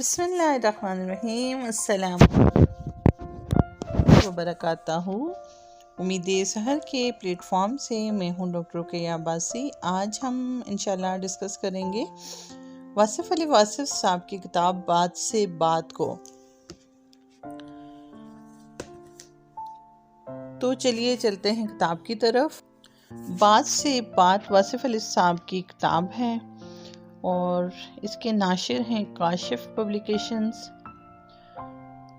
बिस्मिल्लाहिर्रहमानिर्रहीम अस्सलाम वबरकातहू। उम्मीद सहर के प्लेटफॉर्म से मैं हूँ डॉक्टर रुकैया अब्बासी। आज हम इंशाल्लाह डिस्कस करेंगे वासिफ अली वासिफ साहब की किताब बात से बात को। तो चलिए चलते हैं किताब की तरफ। बात से बात वासिफ अली साहब की किताब है और इसके नाशिर हैं Kashif publications,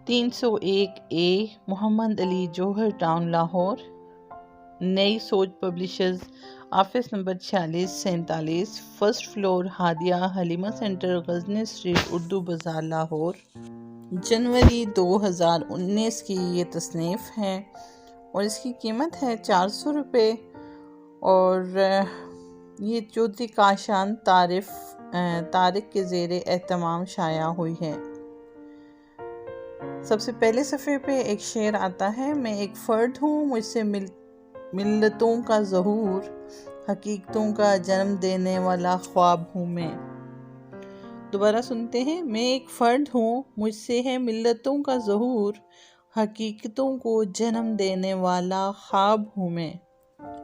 301 A, Mohammad Ali Jauhar town, Lahore. Nai Soch publishers, office number 4647, first floor, Hadia Halima centre, Ghazni street, Urdu Bazaar, Lahore. जनवरी 2019 की ये तसनीफ़ है और इसकी कीमत है 400 रुपये और ये चौधरी काशान तारिक के ज़ेरे एहतमाम शाया हुई है। सबसे पहले सफ़े पे एक शेर आता है, मैं एक फ़र्द हूँ, मुझसे मिल्लतों का ज़हूर, हकीकतों का जन्म देने वाला ख्वाब हूँ मैं। दोबारा सुनते हैं, मैं एक फ़र्द हूँ, मुझसे है मिल्लतों का ज़हूर, हकीकतों को जन्म देने वाला ख्वाब हूँ मैं।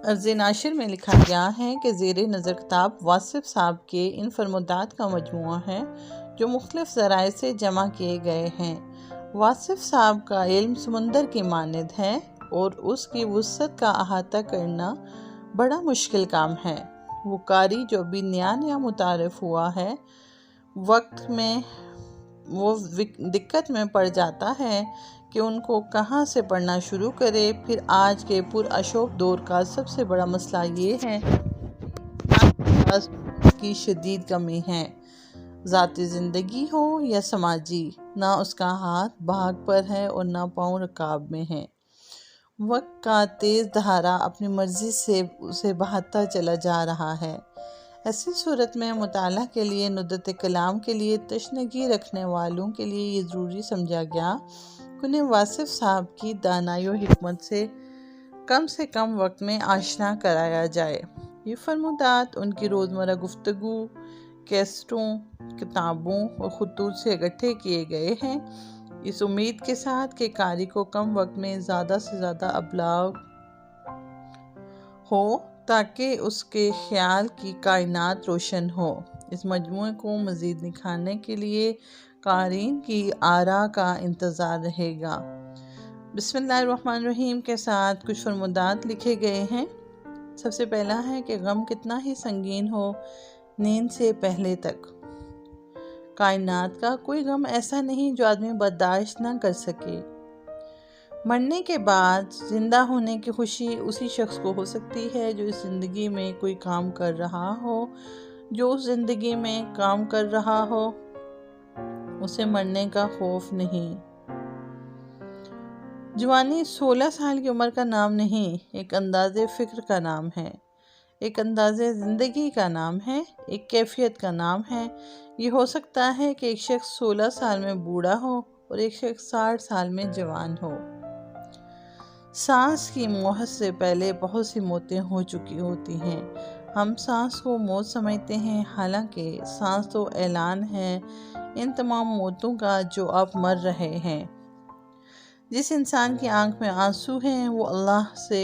अर्ज़ नाशिर में लिखा गया है कि ज़ेरे नज़र किताब वासिफ साहब के इन फरमुदात का मजमुआ है जो मुख्तलिफ़ ज़राए से जमा किए गए हैं। वासिफ साहब का इल्म समुंदर की मानद है और उसकी वुसअत का अहाता करना बड़ा मुश्किल काम है। वो कारी जो अभी नया मुतारफ़ हुआ है, वक्त में वो दिक्कत में पड़ जाता है कि उनको कहाँ से पढ़ना शुरू करे। फिर आज के पुरअशोक दौर का सबसे बड़ा मसला ये है की शदीद कमी है, ज़ाती ज़िंदगी हो या समाजी। ना उसका हाथ भाग पर है और ना पाँव रकाब में है। वक्त का तेज़ धारा अपनी मर्ज़ी से उसे बहाता चला जा रहा है। ऐसी सूरत में मुताला के लिए, नुदरत कलाम के लिए तशनगी रखने वालों के लिए ये ज़रूरी समझा गया कि उन्हें वासिफ साहब की दानाई व हिकमत से कम वक्त में आशना कराया जाए। ये फरमुदात उनकी रोज़मर्रा गुफ्तगू, कैसेटों, किताबों और खुतूत से इकट्ठे किए गए हैं, इस उम्मीद के साथ कि कारी को कम वक्त में ज़्यादा से ज़्यादा अबलाग हो ताकि उसके ख्याल की कायनात रोशन हो। इस मजमूए को मज़ीद निखारने के लिए क़ारीन की आरा का इंतज़ार रहेगा। बिस्मिल्लाहिर्रहमानिर्रहीम के साथ कुछ फरमुदात लिखे गए हैं। सबसे पहला है कि गम कितना ही संगीन हो, नींद से पहले तक कायनात का कोई गम ऐसा नहीं जो आदमी बर्दाश्त न कर सके। मरने के बाद जिंदा होने की खुशी उसी शख्स को हो सकती है जो इस ज़िंदगी में कोई काम कर रहा हो। जो उस ज़िंदगी में काम कर रहा हो उसे मरने का खौफ नहीं। जवानी 16 साल की उम्र का नाम नहीं, एक अंदाज़े फ़िक्र का नाम है, एक अंदाज़े ज़िंदगी का नाम है, एक कैफियत का नाम है। ये हो सकता है कि एक शख्स 16 साल में बूढ़ा हो और एक शख्स 60 साल में जवान हो। सांस की मौत से पहले बहुत सी मौतें हो चुकी होती हैं। हम सांस को मौत समझते हैं, हालांकि सांस तो ऐलान है इन तमाम मौतों का जो अब मर रहे हैं। जिस इंसान की आंख में आंसू हैं वो अल्लाह से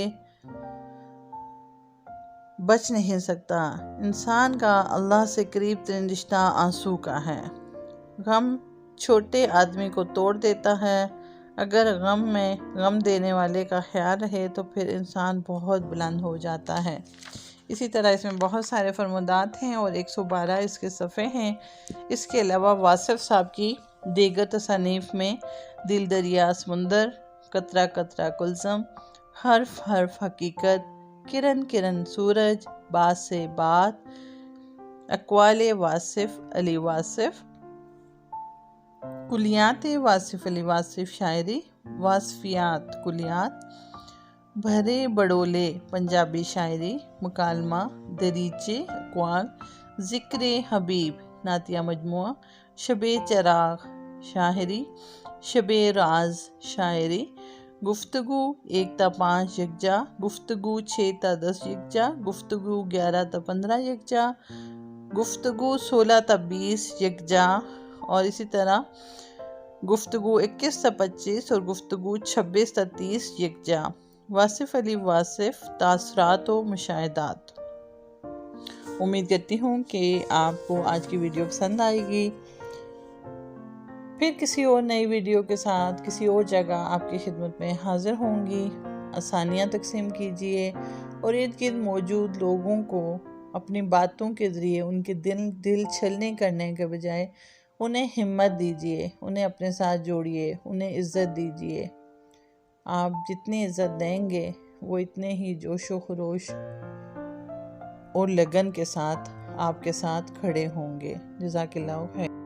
बच नहीं सकता। इंसान का अल्लाह से करीब तरीन रिश्ता आंसू का है। गम छोटे आदमी को तोड़ देता है। अगर गम में गम देने वाले का ख्याल रहे तो फिर इंसान बहुत बुलंद हो जाता है। इसी तरह इसमें बहुत सारे फरमुदात हैं और 112 इसके सफ़े हैं। इसके अलावा वासिफ साहब की दीगर तसानीफ में दिल दरिया समुंदर, कतरा कतरा कुलज़म, हर्फ हर्फ हकीकत, किरण किरण सूरज, बात से बात, अक़वाले वासिफ अली वासिफ, कुलियात वासिफ अली वासिफ शायरी, वासफियात कुलियात, भरे बड़ोले पंजाबी शायरी, मुकालमा, दरीचे अक़वाल, ज़िक्र हबीब नातिया मजमुआ, शबे चराग शायरी, शबे राज शायरी, गुफ्तगू 1 ता 5 यकजा, गुफ्तगू 6 ता 10 यकजा, गुफ्तगू 11 ता 15 यकजा, गुफ्तगू 16 ता 20 यकजा और इसी तरह गुफ्तगू 21 से 25 और गुफ्तगू 26 से 30 यकजा। वासिफ अली वासिफ, तासरात व मुशाहिदात। उम्मीद करती हूँ कि आपको आज की वीडियो पसंद आएगी। फिर किसी और नई वीडियो के साथ किसी और जगह आपकी खिदमत में हाजिर होंगी। आसानियाँ तकसीम कीजिए और इर्द गिर्द मौजूद लोगों को अपनी बातों के ज़रिए उनके दिल छलनी करने के बजाय उन्हें हिम्मत दीजिए, उन्हें अपने साथ जोड़िए, उन्हें इज़्ज़त दीजिए। आप जितनी इज़्ज़त देंगे वो इतने ही जोश व खरोश और लगन के साथ आपके साथ खड़े होंगे। जज़ाकल्लाह खैर।